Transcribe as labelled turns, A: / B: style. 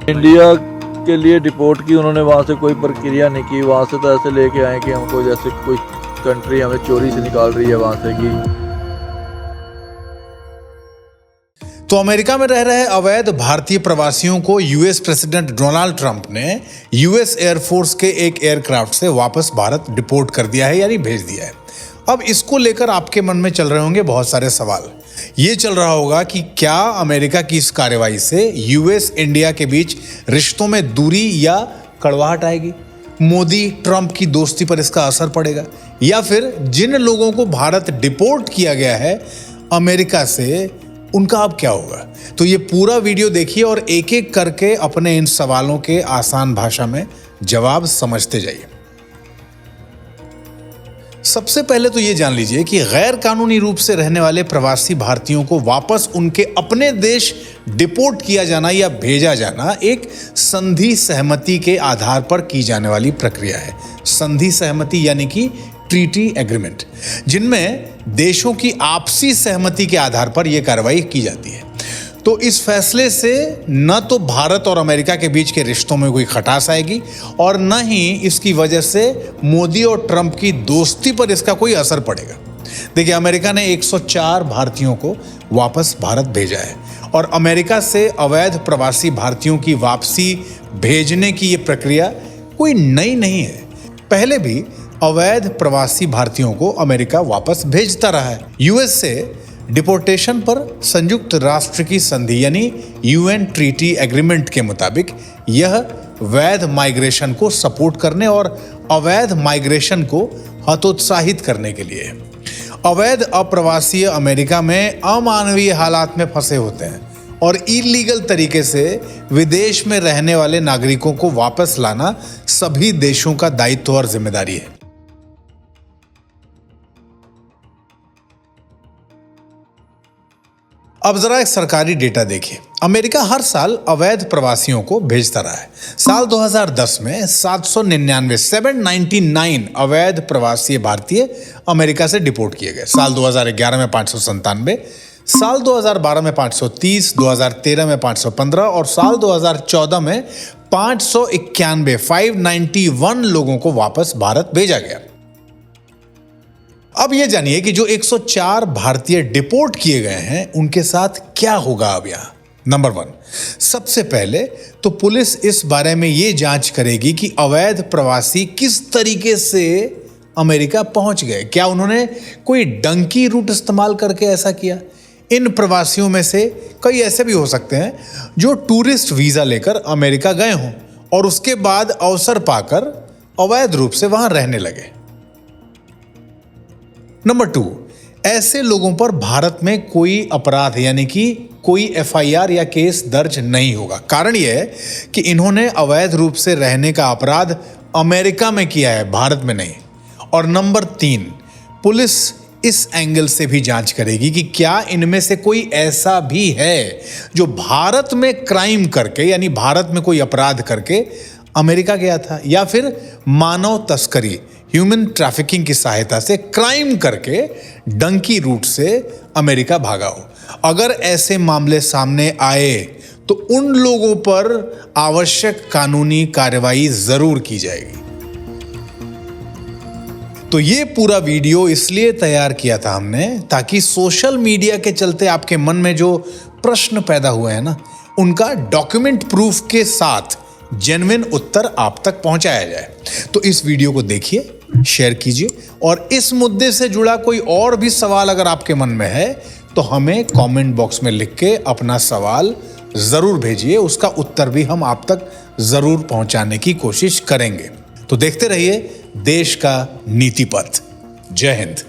A: India के लिए deport की उन्होंने, वहाँ से कोई प्रक्रिया नहीं की, वहाँ से तो ऐसे लेके आए कि हमको जैसे कोई कंट्री हमें चोरी से निकाल रही है वहाँ से की।
B: तो अमेरिका में रह रहे अवैध भारतीय प्रवासियों को यूएस प्रेसिडेंट डोनाल्ड ट्रंप ने यूएस एयरफोर्स के एक एयरक्राफ्ट से वापस भारत डिपोर्ट कर दिया है, यानी भेज दिया है। अब इसको लेकर आपके मन में चल रहे होंगे बहुत सारे सवाल। ये चल रहा होगा कि क्या अमेरिका की इस कार्रवाई से यूएस इंडिया के बीच रिश्तों में दूरी या कड़वाहट आएगी? मोदी ट्रंप की दोस्ती पर इसका असर पड़ेगा? या फिर जिन लोगों को भारत डिपोर्ट किया गया है अमेरिका से, उनका अब क्या होगा? तो ये पूरा वीडियो देखिए और एक एक करके अपने इन सवालों के आसान भाषा में जवाब समझते जाइए। सबसे पहले तो ये जान लीजिए कि गैर कानूनी रूप से रहने वाले प्रवासी भारतीयों को वापस उनके अपने देश डिपोर्ट किया जाना या भेजा जाना एक संधि सहमति के आधार पर की जाने वाली प्रक्रिया है। संधि सहमति यानी कि ट्रीटी एग्रीमेंट, जिनमें देशों की आपसी सहमति के आधार पर यह कार्रवाई की जाती है। तो इस फैसले से न तो भारत और अमेरिका के बीच के रिश्तों में कोई खटास आएगी और न ही इसकी वजह से मोदी और ट्रंप की दोस्ती पर इसका कोई असर पड़ेगा। देखिए, अमेरिका ने 104 भारतीयों को वापस भारत भेजा है और अमेरिका से अवैध प्रवासी भारतीयों की वापसी भेजने की यह प्रक्रिया कोई नई नहीं है। पहले भी अवैध प्रवासी भारतीयों को अमेरिका वापस भेजता रहा है। यूएस से डिपोर्टेशन पर संयुक्त राष्ट्र की संधि यानी यूएन ट्रीटी एग्रीमेंट के मुताबिक यह वैध माइग्रेशन को सपोर्ट करने और अवैध माइग्रेशन को हतोत्साहित करने के लिए। अवैध अप्रवासी अमेरिका में अमानवीय हालात में फंसे होते हैं और इलीगल तरीके से विदेश में रहने वाले नागरिकों को वापस लाना सभी देशों का दायित्व और जिम्मेदारी है। अब जरा एक सरकारी डेटा देखिए। अमेरिका हर साल अवैध प्रवासियों को भेजता रहा है। साल 2010 में 799 अवैध प्रवासी भारतीय अमेरिका से डिपोर्ट किए गए। साल 2011 में 597, साल 2012 में 530, 2013 में 515 और साल 2014 में 591 लोगों को वापस भारत भेजा गया। अब यह जानिए कि जो 104 भारतीय डिपोर्ट किए गए हैं उनके साथ क्या होगा अब यहाँ। नंबर 1, सबसे पहले तो पुलिस इस बारे में यह जांच करेगी कि अवैध प्रवासी किस तरीके से अमेरिका पहुंच गए। क्या उन्होंने कोई डंकी रूट इस्तेमाल करके ऐसा किया? इन प्रवासियों में से कई ऐसे भी हो सकते हैं जो टूरिस्ट वीजा लेकर अमेरिका गए हों और उसके बाद अवसर पाकर अवैध रूप से वहां रहने लगे। नंबर 2, ऐसे लोगों पर भारत में कोई अपराध यानी कि कोई एफआईआर या केस दर्ज नहीं होगा। कारण यह है कि इन्होंने अवैध रूप से रहने का अपराध अमेरिका में किया है, भारत में नहीं। और नंबर 3, पुलिस इस एंगल से भी जांच करेगी कि क्या इनमें से कोई ऐसा भी है जो भारत में क्राइम करके यानी भारत में कोई अपराध करके अमेरिका गया था या फिर मानव तस्करी ह्यूमन ट्रैफिकिंग की सहायता से क्राइम करके डंकी रूट से अमेरिका भागा हो। अगर ऐसे मामले सामने आए तो उन लोगों पर आवश्यक कानूनी कार्रवाई जरूर की जाएगी। तो ये पूरा वीडियो इसलिए तैयार किया था हमने ताकि सोशल मीडिया के चलते आपके मन में जो प्रश्न पैदा हुए हैं ना, उनका डॉक्यूमेंट प्रूफ के साथ जेन्युइन उत्तर आप तक पहुंचाया जाए। तो इस वीडियो को देखिए, शेयर कीजिए और इस मुद्दे से जुड़ा कोई और भी सवाल अगर आपके मन में है तो हमें कमेंट बॉक्स में लिख के अपना सवाल जरूर भेजिए। उसका उत्तर भी हम आप तक जरूर पहुंचाने की कोशिश करेंगे। तो देखते रहिए देश का नीति पथ। जय हिंद।